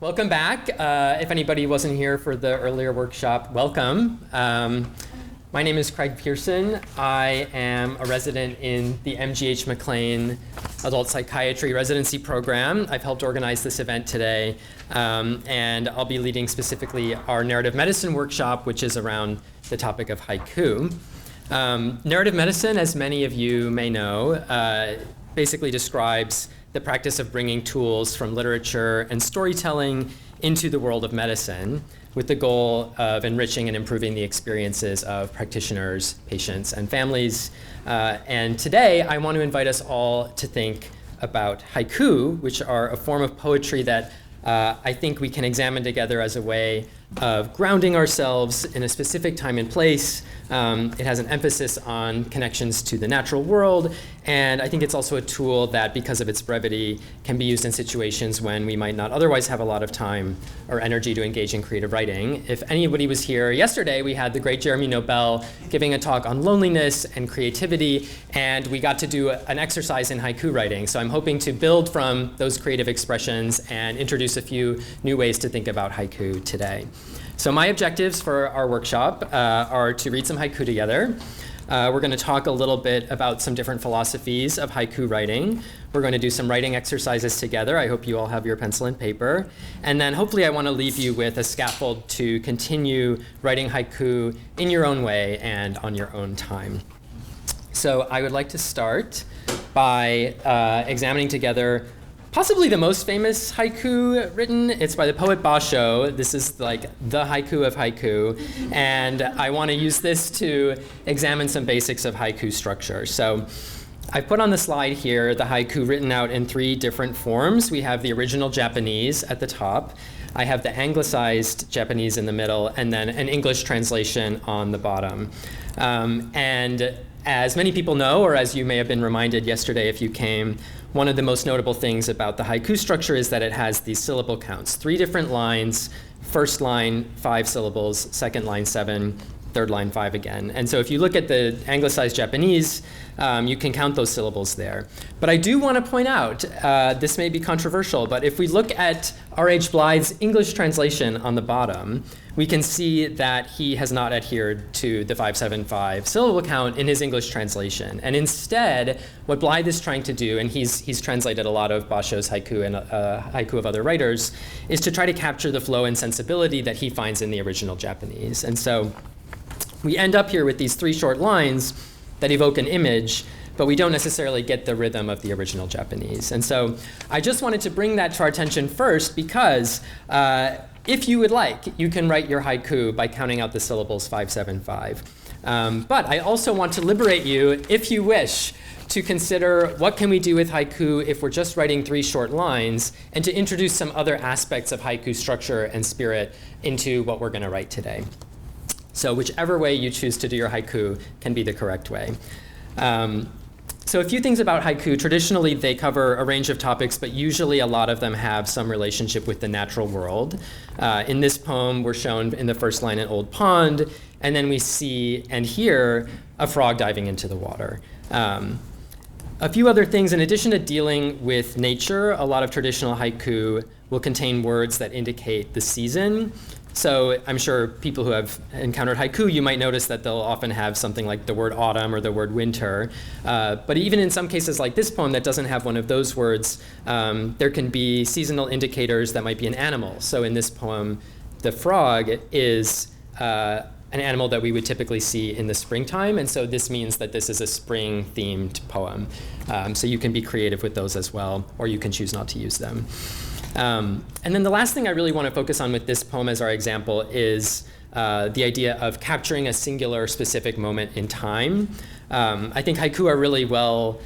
Welcome back. If anybody wasn't here for the earlier workshop, welcome. My name is Craig Pearson. I am a resident in the MGH McLean Adult Psychiatry Residency Program. I've helped organize this event today, and I'll be leading specifically our narrative medicine workshop, which is around the topic of haiku. Narrative medicine, as many of you may know, basically describes the practice of bringing tools from literature and storytelling into the world of medicine with the goal of enriching and improving the experiences of practitioners, patients, and families. And today, I want to invite us all to think about haiku, which are a form of poetry that I think we can examine together as a way of grounding ourselves in a specific time and place. It has an emphasis on connections to the natural world, and I think it's also a tool that, because of its brevity, can be used in situations when we might not otherwise have a lot of time or energy to engage in creative writing. If anybody was here yesterday, we had the great Jeremy Nobel giving a talk on loneliness and creativity, and we got to do an exercise in haiku writing. So I'm hoping to build from those creative expressions and introduce a few new ways to think about haiku today. So my objectives for our workshop are to read some haiku together. We're going to talk a little bit about some different philosophies of haiku writing. We're going to do some writing exercises together. I hope you all have your pencil and paper. And then hopefully I want to leave you with a scaffold to continue writing haiku in your own way and on your own time. So I would like to start by examining together possibly the most famous haiku written. It's by the poet Basho. This is like the haiku of haiku. And I want to use this to examine some basics of haiku structure. So I put on the slide here the haiku written out in three different forms. We have the original Japanese at the top. I have the anglicized Japanese in the middle, and then an English translation on the bottom. And as many people know, or as you may have been reminded yesterday if you came, one of the most notable things about the haiku structure is that it has these syllable counts. 3 different lines, first line 5 syllables, second line 7, third line 5 again. And so if you look at the anglicized Japanese, you can count those syllables there. But I do want to point out, this may be controversial, but if we look at R.H. Blythe's English translation on the bottom, we can see that he has not adhered to the 575 syllable count in his English translation. And instead, what Blythe is trying to do, and he's translated a lot of Basho's haiku and haiku of other writers, is to try to capture the flow and sensibility that he finds in the original Japanese. And so we end up here with these 3 short lines that evoke an image, but we don't necessarily get the rhythm of the original Japanese. And so I just wanted to bring that to our attention first because if you would like, you can write your haiku by counting out the syllables 575. But I also want to liberate you, if you wish, to consider what can we do with haiku if we're just writing 3 short lines, and to introduce some other aspects of haiku structure and spirit into what we're going to write today. So whichever way you choose to do your haiku can be the correct way. So a few things about haiku. Traditionally, they cover a range of topics, but usually a lot of them have some relationship with the natural world. In this poem, we're shown in the first line an old pond, and then we see and hear a frog diving into the water. A few other things, in addition to dealing with nature, a lot of traditional haiku will contain words that indicate the season. So I'm sure people who have encountered haiku, you might notice that they'll often have something like the word autumn or the word winter. But even in some cases like this poem that doesn't have one of those words, there can be seasonal indicators that might be an animal. So in this poem, the frog is an animal that we would typically see in the springtime. And so this means that this is a spring-themed poem. So you can be creative with those as well, or you can choose not to use them. And then the last thing I really want to focus on with this poem as our example is the idea of capturing a singular specific moment in time. I think haiku are really well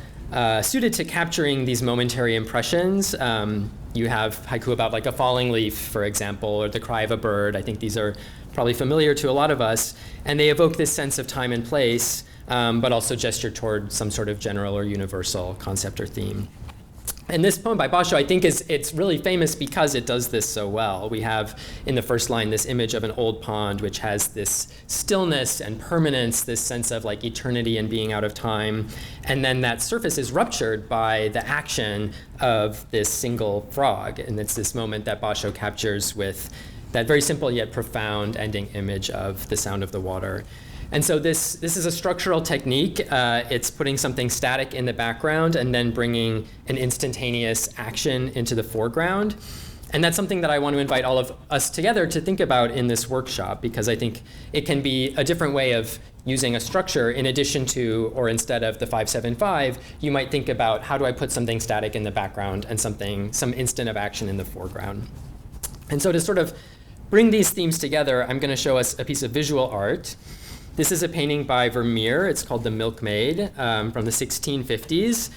suited to capturing these momentary impressions. You have haiku about like a falling leaf, for example, or the cry of a bird. I think these are probably familiar to a lot of us. And they evoke this sense of time and place, but also gesture toward some sort of general or universal concept or theme. And this poem by Basho, I think it's really famous because it does this so well. We have in the first line this image of an old pond, which has this stillness and permanence, this sense of like eternity and being out of time. And then that surface is ruptured by the action of this single frog. And it's this moment that Basho captures with that very simple yet profound ending image of the sound of the water. And so this is a structural technique. It's putting something static in the background and then bringing an instantaneous action into the foreground. And that's something that I want to invite all of us together to think about in this workshop, because I think it can be a different way of using a structure in addition to, or instead of the 5-7-5, you might think about how do I put something static in the background and some instant of action in the foreground. And so to sort of bring these themes together, I'm going to show us a piece of visual art. This is a painting by Vermeer. It's called The Milkmaid from the 1650s.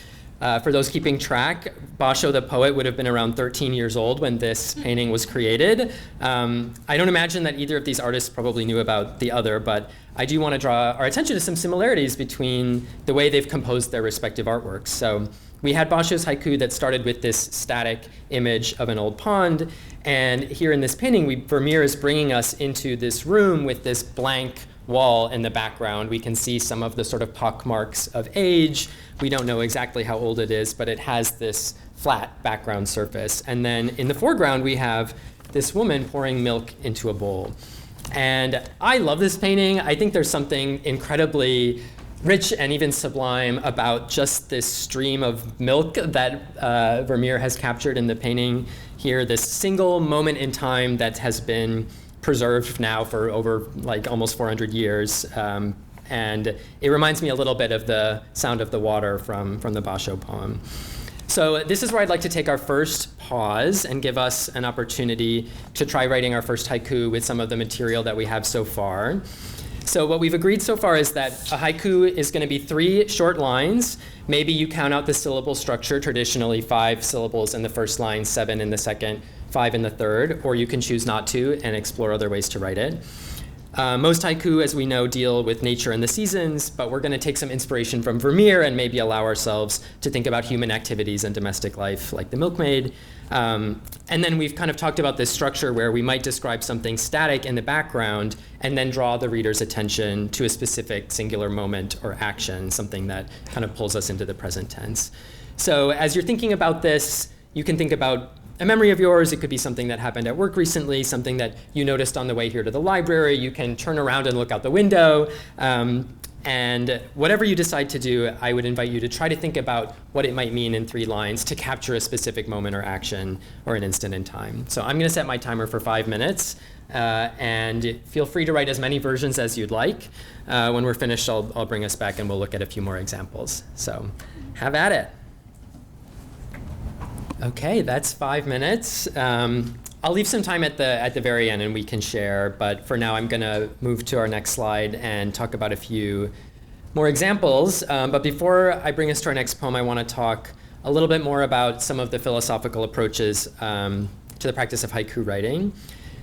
For those keeping track, Basho the poet would have been around 13 years old when this painting was created. I don't imagine that either of these artists probably knew about the other, but I do want to draw our attention to some similarities between the way they've composed their respective artworks. So we had Basho's haiku that started with this static image of an old pond, and here in this painting, Vermeer is bringing us into this room with this blank wall in the background. We can see some of the sort of pockmarks of age. We don't know exactly how old it is, but it has this flat background surface. And then in the foreground, we have this woman pouring milk into a bowl. And I love this painting. I think there's something incredibly rich and even sublime about just this stream of milk that Vermeer has captured in the painting here, this single moment in time that has been preserved now for over like almost 400 years. And it reminds me a little bit of the sound of the water from the Basho poem. So this is where I'd like to take our first pause and give us an opportunity to try writing our first haiku with some of the material that we have so far. So what we've agreed so far is that a haiku is going to be 3 short lines. Maybe you count out the syllable structure, traditionally 5 syllables in the first line, 7 in the second, 5 in the third, or you can choose not to and explore other ways to write it. Most haiku, as we know, deal with nature and the seasons, but we're going to take some inspiration from Vermeer and maybe allow ourselves to think about human activities and domestic life, like the milkmaid. And then we've kind of talked about this structure where we might describe something static in the background and then draw the reader's attention to a specific singular moment or action, something that kind of pulls us into the present tense. So as you're thinking about this, you can think about a memory of yours. It could be something that happened at work recently, something that you noticed on the way here to the library. You can turn around and look out the window. And whatever you decide to do, I would invite you to try to think about what it might mean in 3 lines to capture a specific moment or action or an instant in time. So I'm going to set my timer for 5 minutes. And feel free to write as many versions as you'd like. When we're finished, I'll bring us back and we'll look at a few more examples. So have at it. Okay, that's 5 minutes. I'll leave some time at the very end and we can share, but for now I'm going to move to our next slide and talk about a few more examples. But before I bring us to our next poem, I want to talk a little bit more about some of the philosophical approaches to the practice of haiku writing.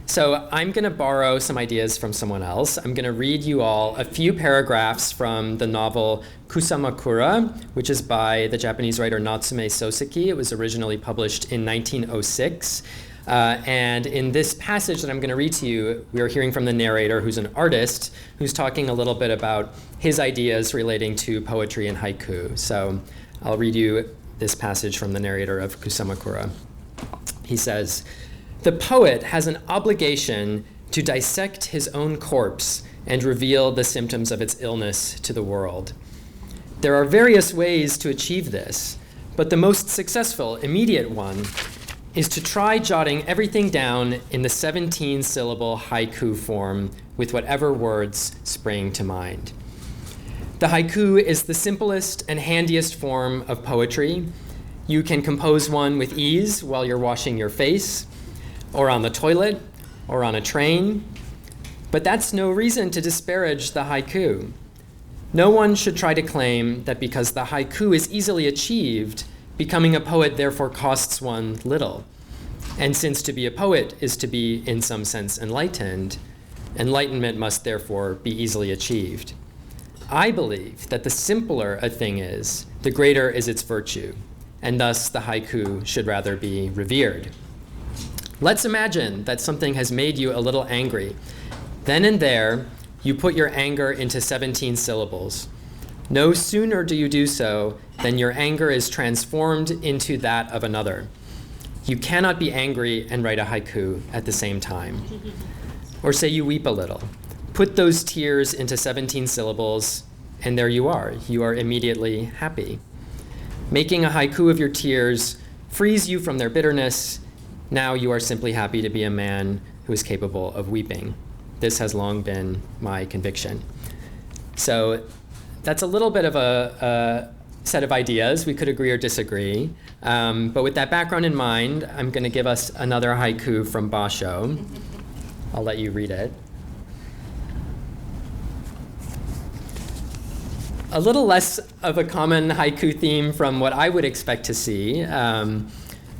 So I'm going to borrow some ideas from someone else. I'm going to read you all a few paragraphs from the novel Kusamakura, which is by the Japanese writer Natsume Soseki. It was originally published in 1906. And in this passage that I'm going to read to you, we are hearing from the narrator, who's an artist, who's talking a little bit about his ideas relating to poetry and haiku. So I'll read you this passage from the narrator of Kusamakura. He says, "The poet has an obligation to dissect his own corpse and reveal the symptoms of its illness to the world. There are various ways to achieve this, but the most successful, immediate one is to try jotting everything down in the 17-syllable haiku form with whatever words spring to mind. The haiku is the simplest and handiest form of poetry. You can compose one with ease while you're washing your face, or on the toilet, or on a train. But that's no reason to disparage the haiku. No one should try to claim that because the haiku is easily achieved, becoming a poet therefore costs one little. And since to be a poet is to be, in some sense, enlightened, enlightenment must therefore be easily achieved. I believe that the simpler a thing is, the greater is its virtue. and thus the haiku should rather be revered. Let's imagine that something has made you a little angry. Then and there, you put your anger into 17 syllables. No sooner do you do so than your anger is transformed into that of another. You cannot be angry and write a haiku at the same time. Or say you weep a little. Put those tears into 17 syllables, and there you are. You are immediately happy. Making a haiku of your tears frees you from their bitterness. Now you are simply happy to be a man who is capable of weeping. This has long been my conviction. So that's a little bit of a set of ideas. We could agree or disagree. But with that background in mind, I'm going to give us another haiku from Basho. I'll let you read it. A little less of a common haiku theme from what I would expect to see.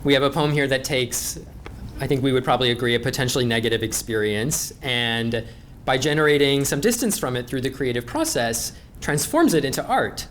We have a poem here that takes, I think we would probably agree, a potentially negative experience, and by generating some distance from it through the creative process, transforms it into art.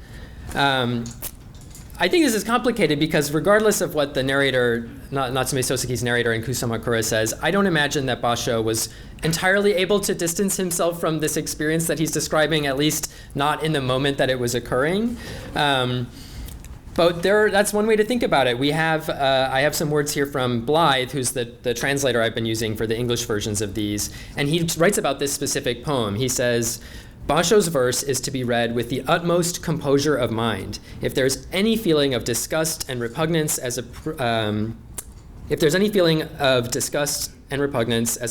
I think this is complicated because regardless of what the narrator, Natsume Soseki's narrator in Kusamakura says, I don't imagine that Basho was entirely able to distance himself from this experience that he's describing, at least not in the moment that it was occurring. But that's one way to think about it. I have some words here from Blythe, who's the translator I've been using for the English versions of these, and he writes about this specific poem. He says, Basho's verse is to be read with the utmost composure of mind. If there's any feeling of disgust and repugnance as a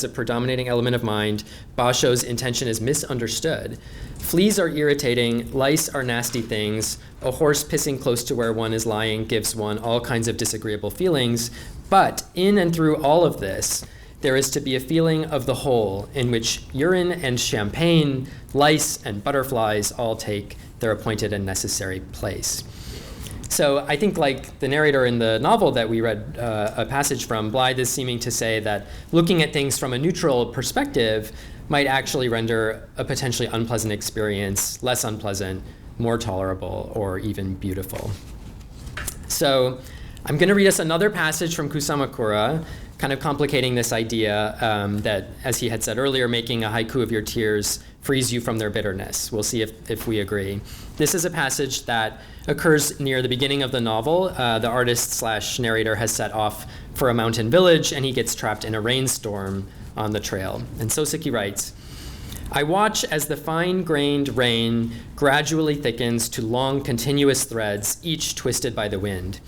predominating element of mind, Basho's intention is misunderstood. Fleas are irritating, lice are nasty things, a horse pissing close to where one is lying gives one all kinds of disagreeable feelings, but in and through all of this, there is to be a feeling of the whole in which urine and champagne, lice and butterflies all take their appointed and necessary place. So I think, like the narrator in the novel that we read a passage from, Blythe is seeming to say that looking at things from a neutral perspective might actually render a potentially unpleasant experience less unpleasant, more tolerable, or even beautiful. So I'm going to read us another passage from Kusamakura, kind of complicating this idea that, as he had said earlier, making a haiku of your tears frees you from their bitterness. We'll see if we agree. This is a passage that occurs near the beginning of the novel. The artist/narrator has set off for a mountain village, and he gets trapped in a rainstorm on the trail. And Soseki writes, I watch as the fine-grained rain gradually thickens to long continuous threads, each twisted by the wind.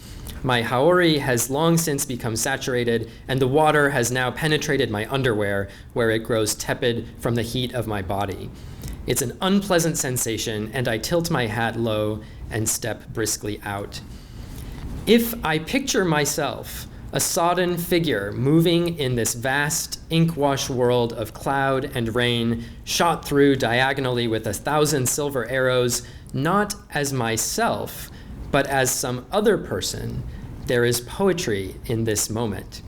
My haori has long since become saturated, and the water has now penetrated my underwear, where it grows tepid from the heat of my body. It's an unpleasant sensation, and I tilt my hat low and step briskly out. If I picture myself, a sodden figure moving in this vast ink-wash world of cloud and rain, shot through diagonally with 1,000 silver arrows, not as myself, but as some other person, there is poetry in this moment.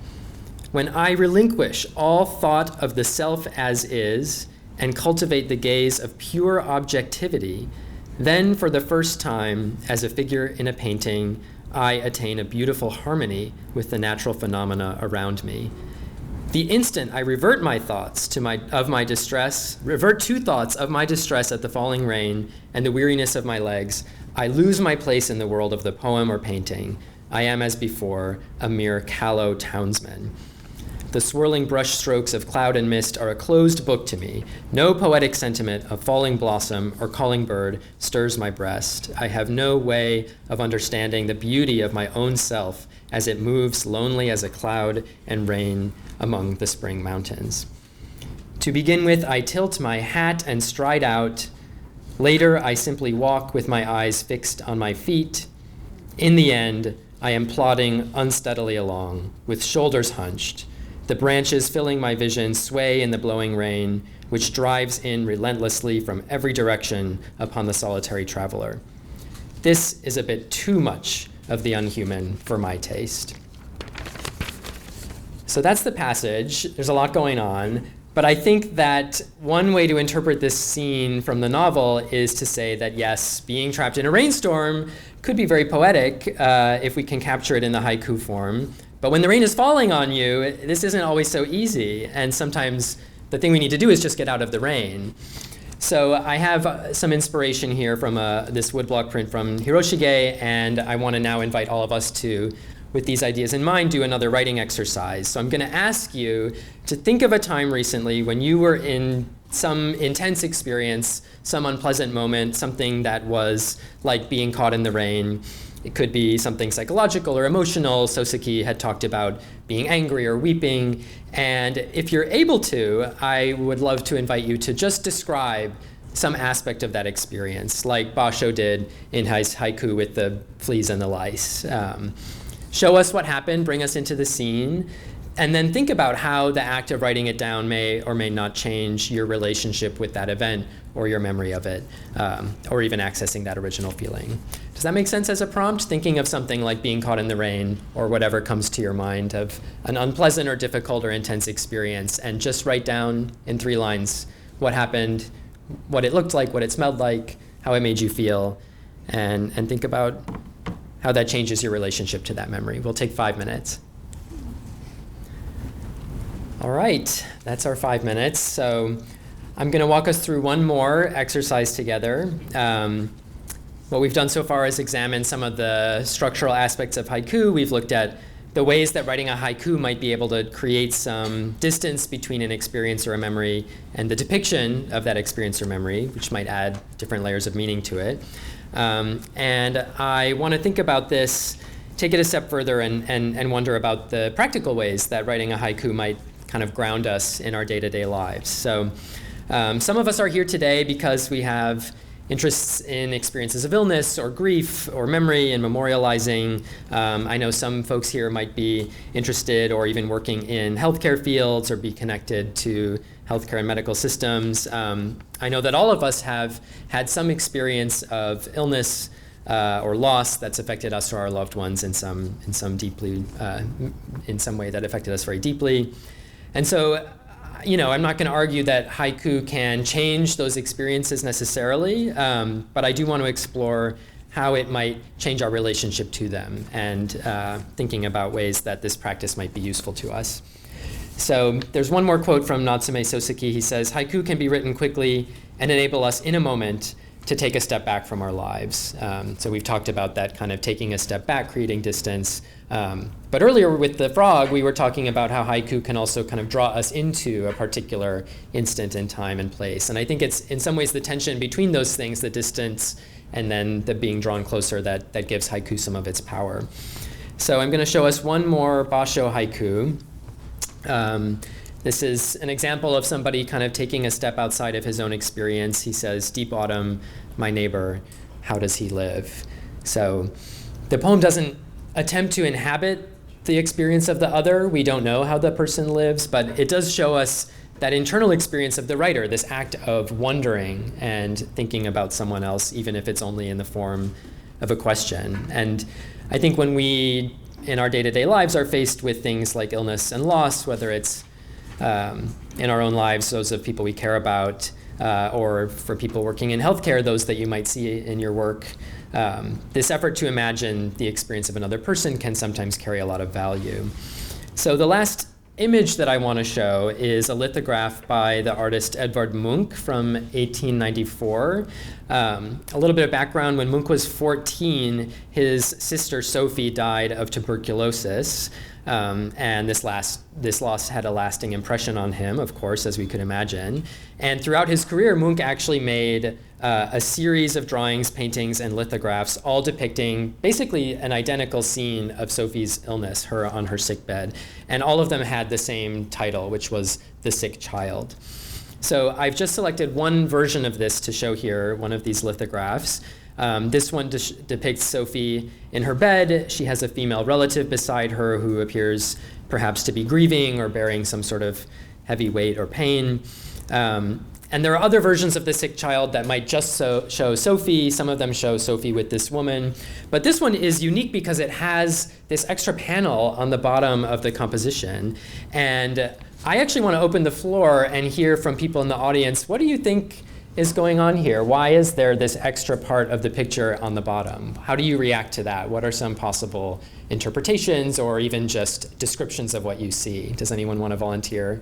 When I relinquish all thought of the self as is and cultivate the gaze of pure objectivity, then for the first time, as a figure in a painting, I attain a beautiful harmony with the natural phenomena around me. The instant I revert to thoughts of my distress at the falling rain and the weariness of my legs, I lose my place in the world of the poem or painting. I am, as before, a mere callow townsman. The swirling brush strokes of cloud and mist are a closed book to me. No poetic sentiment of falling blossom or calling bird stirs my breast. I have no way of understanding the beauty of my own self as it moves lonely as a cloud and rain among the spring mountains. To begin with, I tilt my hat and stride out. Later, I simply walk with my eyes fixed on my feet. In the end, I am plodding unsteadily along, with shoulders hunched. The branches filling my vision sway in the blowing rain, which drives in relentlessly from every direction upon the solitary traveler. This is a bit too much of the unhuman for my taste. So that's the passage. There's a lot going on. But I think that one way to interpret this scene from the novel is to say that, yes, being trapped in a rainstorm could be very poetic if we can capture it in the haiku form. But when the rain is falling on you, this isn't always so easy. And sometimes the thing we need to do is just get out of the rain. So I have some inspiration here from this woodblock print from Hiroshige, and I want to now invite all of us to, with these ideas in mind, do another writing exercise. So I'm going to ask you to think of a time recently when you were in some intense experience, some unpleasant moment, something that was like being caught in the rain. It could be something psychological or emotional. Soseki had talked about being angry or weeping. And if you're able to, I would love to invite you to just describe some aspect of that experience, like Basho did in his haiku with the fleas and the lice. Show us what happened, bring us into the scene, and then think about how the act of writing it down may or may not change your relationship with that event or your memory of it, or even accessing that original feeling. Does that make sense as a prompt? Thinking of something like being caught in the rain or whatever comes to your mind of an unpleasant or difficult or intense experience, and just write down in 3 lines what happened, what it looked like, what it smelled like, how it made you feel, and think about how that changes your relationship to that memory. We'll take 5 minutes. All right, that's our 5 minutes. So I'm going to walk us through one more exercise together. What we've done so far is examine some of the structural aspects of haiku. We've looked at the ways that writing a haiku might be able to create some distance between an experience or a memory and the depiction of that experience or memory, which might add different layers of meaning to it. And I want to think about this, take it a step further, and wonder about the practical ways that writing a haiku might kind of ground us in our day-to-day lives. So some of us are here today because we have interests in experiences of illness or grief or memory and memorializing. I know some folks here might be interested or even working in healthcare fields or be connected to healthcare and medical systems. I know that all of us have had some experience of illness or loss that's affected us or our loved ones in some way that affected us very deeply. And so, I'm not going to argue that haiku can change those experiences necessarily, but I do want to explore how it might change our relationship to them, and thinking about ways that this practice might be useful to us. So there's one more quote from Natsume Soseki. He says, "Haiku can be written quickly and enable us in a moment to take a step back from our lives." So we've talked about that kind of taking a step back, creating distance. But earlier with the frog, we were talking about how haiku can also kind of draw us into a particular instant in time and place. And I think it's in some ways the tension between those things, the distance and then the being drawn closer, that gives haiku some of its power. So I'm going to show us one more Basho haiku. This is an example of somebody kind of taking a step outside of his own experience. He says, "Deep autumn, my neighbor, how does he live?" So the poem doesn't attempt to inhabit the experience of the other. We don't know how the person lives, but it does show us that internal experience of the writer, this act of wondering and thinking about someone else, even if it's only in the form of a question. And I think when we, in our day-to-day lives, are faced with things like illness and loss, whether it's in our own lives, those of people we care about, or for people working in healthcare, those that you might see in your work, this effort to imagine the experience of another person can sometimes carry a lot of value. So the last image that I want to show is a lithograph by the artist Edvard Munch from 1894. A little bit of background: when Munch was 14, his sister Sophie died of tuberculosis. And this loss had a lasting impression on him, of course, as we could imagine. And throughout his career, Munch actually made a series of drawings, paintings, and lithographs, all depicting basically an identical scene of Sophie's illness, her on her sickbed. And all of them had the same title, which was The Sick Child. So I've just selected one version of this to show here, one of these lithographs. This one depicts Sophie in her bed. She has a female relative beside her who appears perhaps to be grieving or bearing some sort of heavy weight or pain. And there are other versions of the sick child that might just show Sophie. Some of them show Sophie with this woman. But this one is unique because it has this extra panel on the bottom of the composition. And I actually want to open the floor and hear from people in the audience, what do you think is going on here? Why is there this extra part of the picture on the bottom? How do you react to that? What are some possible interpretations or even just descriptions of what you see? Does anyone want to volunteer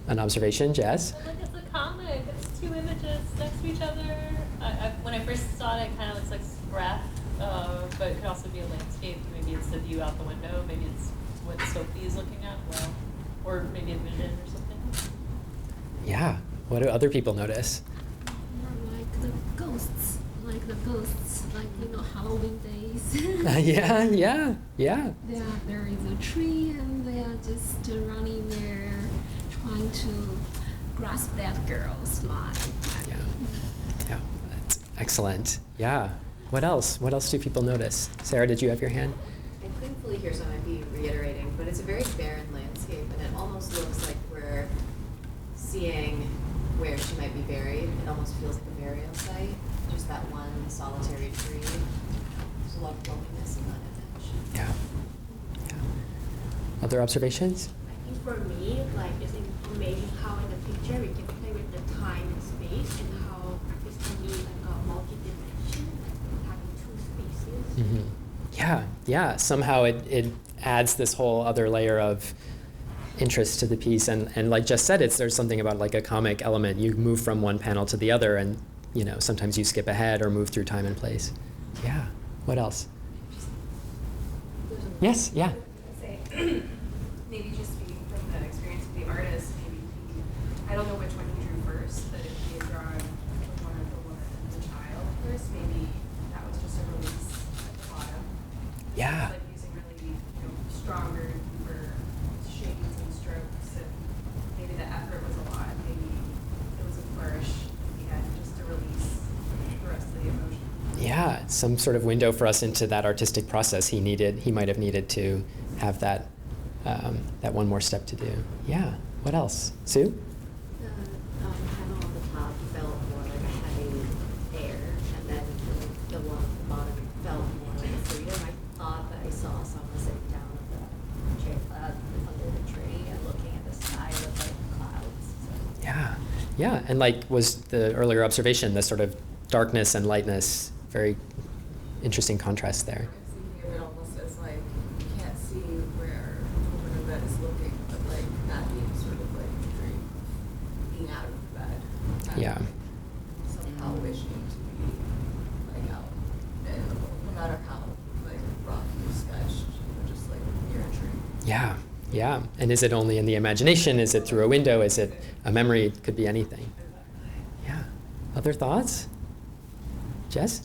an observation? Jess? Well, look, it's a comic. It's two images next to each other. When I first saw it, it kind of looks like breath, but it could also be a landscape. Maybe it's the view out the window. Maybe it's what Sophie is looking at. Well, or maybe a vision or something. Yeah. What do other people notice? Like the ghosts, like Halloween days. Yeah. There is a tree, and they are just running there, trying to grasp that girl's mind. Yeah, that's excellent. Yeah. What else? What else do people notice? Sarah, did you have your hand? I couldn't fully hear, so I might be reiterating, but it's a very barren landscape, and it almost looks like we're seeing where she might be buried. It almost feels like a burial site, just that one solitary tree. There's a lot of loneliness in that image. Yeah. Other observations? I think for me, it's amazing how in the picture we can play with the time and space and how this can be like a multi-dimension, like having two spaces. Mm-hmm. Yeah. Somehow it adds this whole other layer of interest to the piece, and like Jess said, there's something about like a comic element. You move from one panel to the other, and sometimes you skip ahead or move through time and place. Yeah. What else? Yes. Yeah. Maybe just speaking from the experience of the artist, maybe I don't know which one he drew first, but if he had drawn one of the woman and the child first, maybe that was just a release at the bottom. Yeah. Like using really stronger, deeper shades and strokes, and maybe the effort was a lot. Maybe it was a flourish at the end just to release the rest of the emotion. Yeah, some sort of window for us into that artistic process. He might have needed to have that one more step to do. Yeah. What else? Sue? The panel on the top felt more like a heavy air, and then the one at the bottom felt more like a freedom. I thought that I saw someone sitting down under the tree and looking at the sky with like clouds. So. Yeah, and like was the earlier observation, the sort of darkness and lightness, very interesting contrast there. I'm thinking of it almost as like you can't see where the woman in bed is looking, but like that being sort of like the dream of being out of bed. Yeah. Somehow wishing to be like out, and no matter how like rough or sketched, just like near a tree. Yeah. And is it only in the imagination? Is it through a window? Is it a memory? It could be anything. Yeah. Other thoughts? Jess?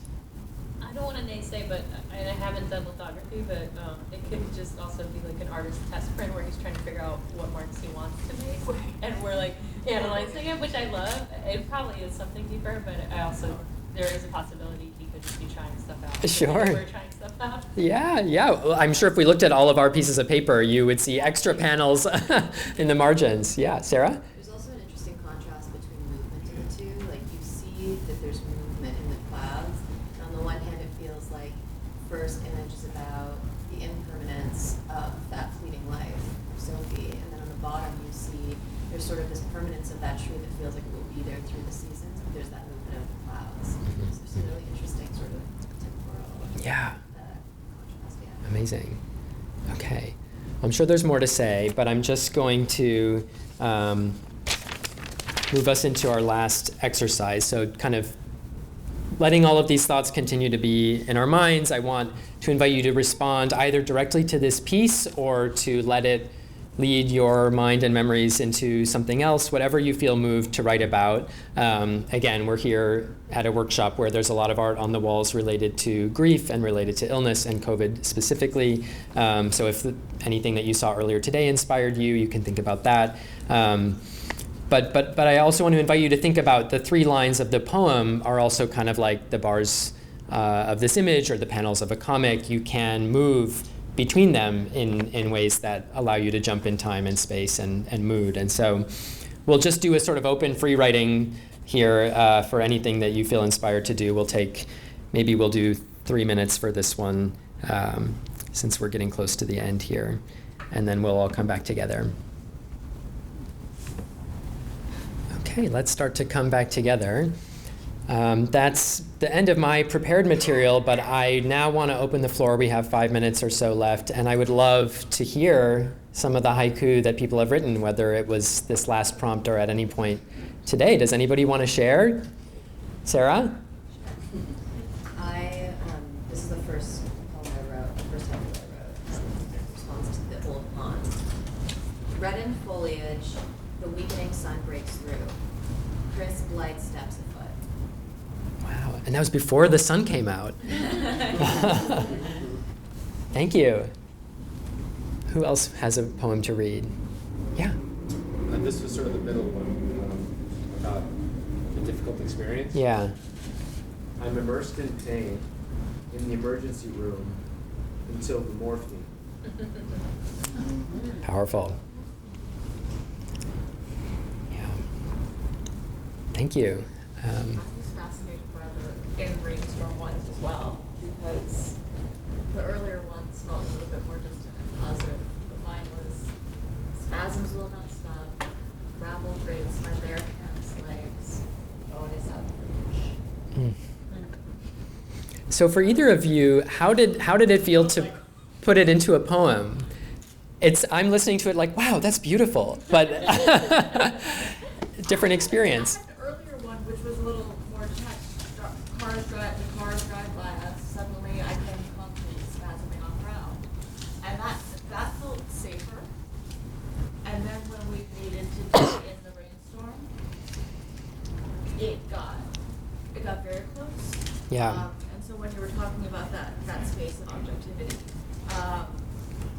I don't want to naysay, but I haven't done lithography, but it could just also be like an artist's test print where he's trying to figure out what marks he wants to make, and we're like analyzing it, which I love. It probably is something deeper, but there is a possibility he could just be trying stuff out. Sure. We're trying stuff out. Yeah. Well, I'm sure if we looked at all of our pieces of paper, you would see extra panels in the margins. Yeah, Sarah? There's also an interesting contrast between movement in the two. Like you see that there's movement in the clouds. And on the one hand, it feels like first image is about the impermanence of that fleeting life of Sophie, and then on the bottom you see there's sort of this permanence of that tree that feels like it will be there through the seasons, but there's that movement of the clouds. So there's some really interesting sort of temporal contrast. Yeah. Amazing. Okay. I'm sure there's more to say, but I'm just going to move us into our last exercise. So kind of letting all of these thoughts continue to be in our minds, I want to invite you to respond either directly to this piece or to let it lead your mind and memories into something else, whatever you feel moved to write about. Again, we're here at a workshop where there's a lot of art on the walls related to grief and related to illness and COVID specifically. So if anything that you saw earlier today inspired you, you can think about that. But I also want to invite you to think about the three lines of the poem are also kind of like the bars of this image or the panels of a comic. You can move between them in ways that allow you to jump in time and space and mood. And so we'll just do a sort of open free writing here for anything that you feel inspired to do. Maybe we'll do 3 minutes for this one since we're getting close to the end here. And then we'll all come back together. Okay, let's start to come back together. That's the end of my prepared material, but I now want to open the floor. We have 5 minutes or so left, and I would love to hear some of the haiku that people have written, whether it was this last prompt or at any point today. Does anybody want to share? Sarah? This is the first poem I wrote, the first haiku I wrote, in response to the old pond. Reddened foliage, the weakening sun breaks through. Crisp light steps afoot. Wow, and that was before the sun came out. Thank you. Who else has a poem to read? Yeah. This was sort of the middle one about a difficult experience. Yeah. I'm immersed in pain in the emergency room until the morphine. Powerful. Yeah. Thank you. I was fascinated by the in brainstorm ones as well, because the earlier ones felt a little bit more distant and positive, but mine was spasms will not stop, rabble breaks my bare hands, legs, oh, it is out of reach. So for either of you, how did it feel to put it into a poem? I'm listening to it like, wow, that's beautiful, but different experience. The earlier one, which was a little more text, the cars drive by us, suddenly I came concrete spasming on ground. And that felt safer. And then when we needed to do it in the rainstorm, it got very close. Yeah. And so when you were talking about that space of objectivity,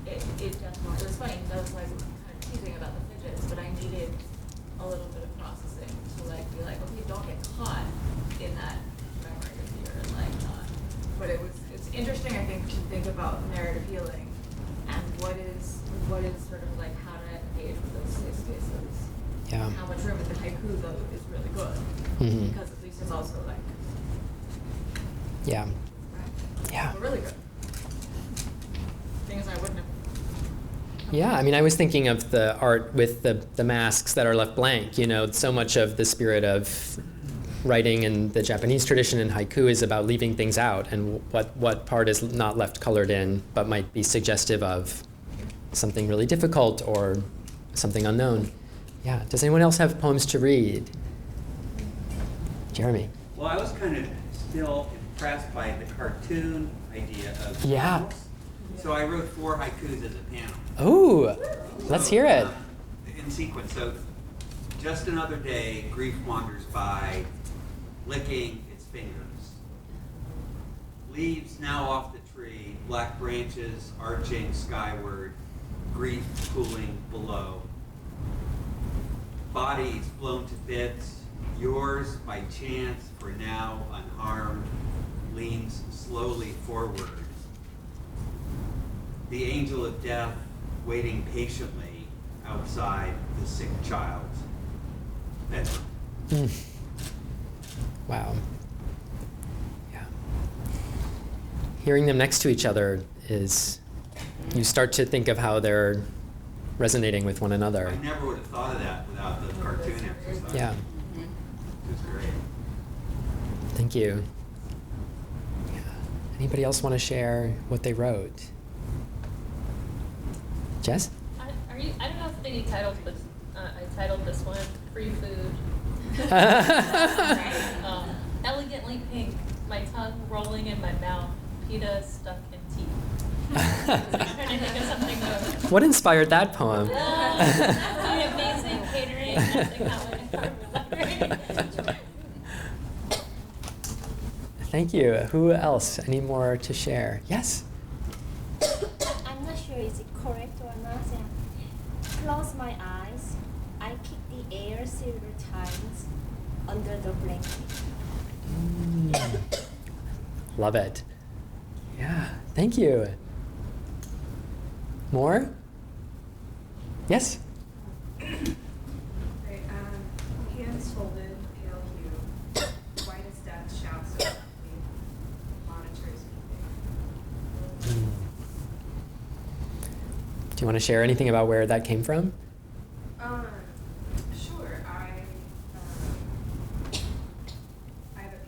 it definitely, it was funny, I was like kind of teasing about the fidgets, but I needed a little bit of processing to like be like, okay, don't get caught in that memory of fear and like not. But it's interesting, I think, to think about narrative healing and what is sort of like how to engage with those safe spaces. Yeah. How much room in the haiku though is really good, Mhm. because at least it's also like Yeah. right. Yeah. But really good. Things I wouldn't have. Yeah, I mean, I was thinking of the art with the masks that are left blank. You know, so much of the spirit of writing in the Japanese tradition in haiku is about leaving things out, and what part is not left colored in, but might be suggestive of something really difficult or something unknown. Yeah. Does anyone else have poems to read? Jeremy. Well, I was kind of still impressed by the cartoon idea of Yeah. panels. So I wrote 4 haikus as a panel. Oh, let's hear it. In sequence. So, just another day, grief wanders by, licking its fingers. Leaves now off the tree, black branches arching skyward, grief cooling below. Bodies blown to bits, yours by chance, for now unharmed, leans slowly forward. The angel of death waiting patiently outside the sick child's bedroom. Wow. Yeah. Hearing them next to each other is, you start to think of how they're resonating with one another. I never would have thought of that without the cartoon exercise. Yeah. It was great. Thank you. Yeah. Anybody else want to share what they wrote? Jess? I don't know if they need titles, but I titled this one "Free Food." Elegantly pink, my tongue rolling in my mouth, pita stuck in teeth. I'm trying to think of something of What inspired that poem? amazing catering. Nothing that way. Thank you. Who else? Any more to share? Yes? I'm not sure is it correct or not. Close my eyes. I kick the air several times under the blanket. Love it. Yeah. Thank you. More? Yes? Great. Hands folded, pale hue, white as death, shouts of me, monitors keeping. Do you want to share anything about where that came from? Sure. I have a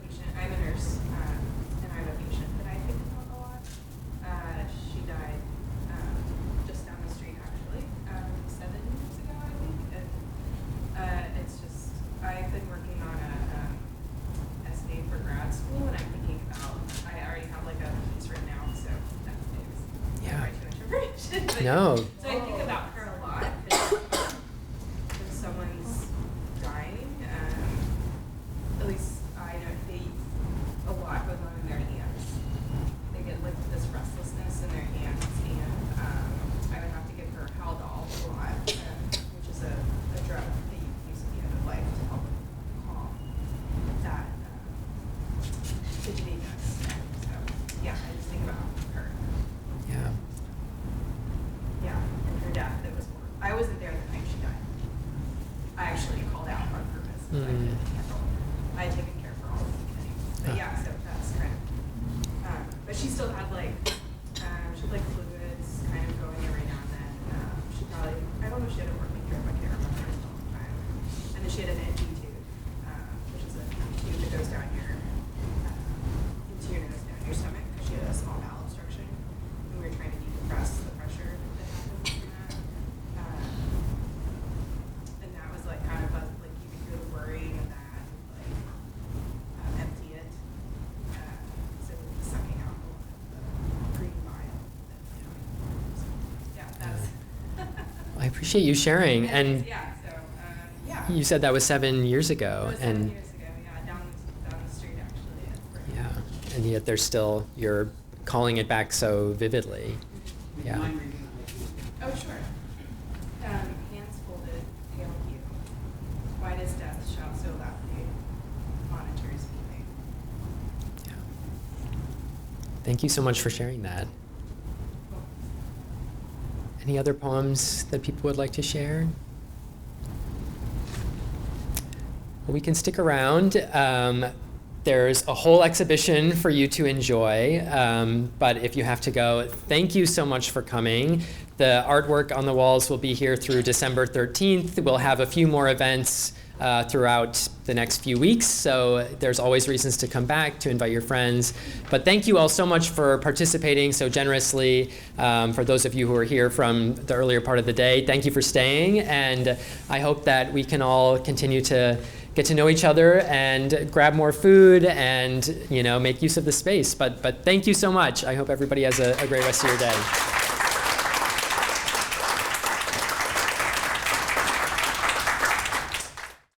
know. So I think about her a lot because when someone's dying, at least I know a lot goes on in their hands. They get like this restlessness in their hands, and I would have to give her Haldol a lot, which is a drug that you use at the end of life to help calm that fidgetiness. So yeah, I just think about her. Yeah. Yeah, and her death, it was more. I wasn't there the night she died. I actually called out on purpose because I couldn't handle. I had taken care of her all the beginning. But yeah, so that's kind of. But she still had like, she had like fluids kind of going every now and then. She probably, I don't know if she had a working drip, I can't remember it all the time. And then she had an NG tube, which is a tube that goes down your, into your nose, down your stomach, because she had a small bowel obstruction. And we were trying to decompress the pressure that happens from that. And that was like kind of a, like you could hear the worrying of that, like empty it. So it was sucking out a lot of the green bile. So, yeah, that's. I appreciate you sharing. And yeah, so yeah. you said that was 7 years ago. That was and 7 years ago, yeah, down the street actually. yeah, and yet there's still, you're calling it back so vividly. Would you Yeah. mind reading that? Oh, sure. Hands folded, pale hue. White as death, shout so loudly. Monitors beeping. Yeah. Thank you so much for sharing that. Cool. Any other poems that people would like to share? Well, we can stick around. There's a whole exhibition for you to enjoy, but if you have to go, thank you so much for coming. The artwork on the walls will be here through December 13th. We'll have a few more events throughout the next few weeks, so there's always reasons to come back, to invite your friends. But thank you all so much for participating so generously. For those of you who are here from the earlier part of the day, thank you for staying, and I hope that we can all continue to get to know each other and grab more food and make use of the space. But thank you so much. I hope everybody has a great rest of your day.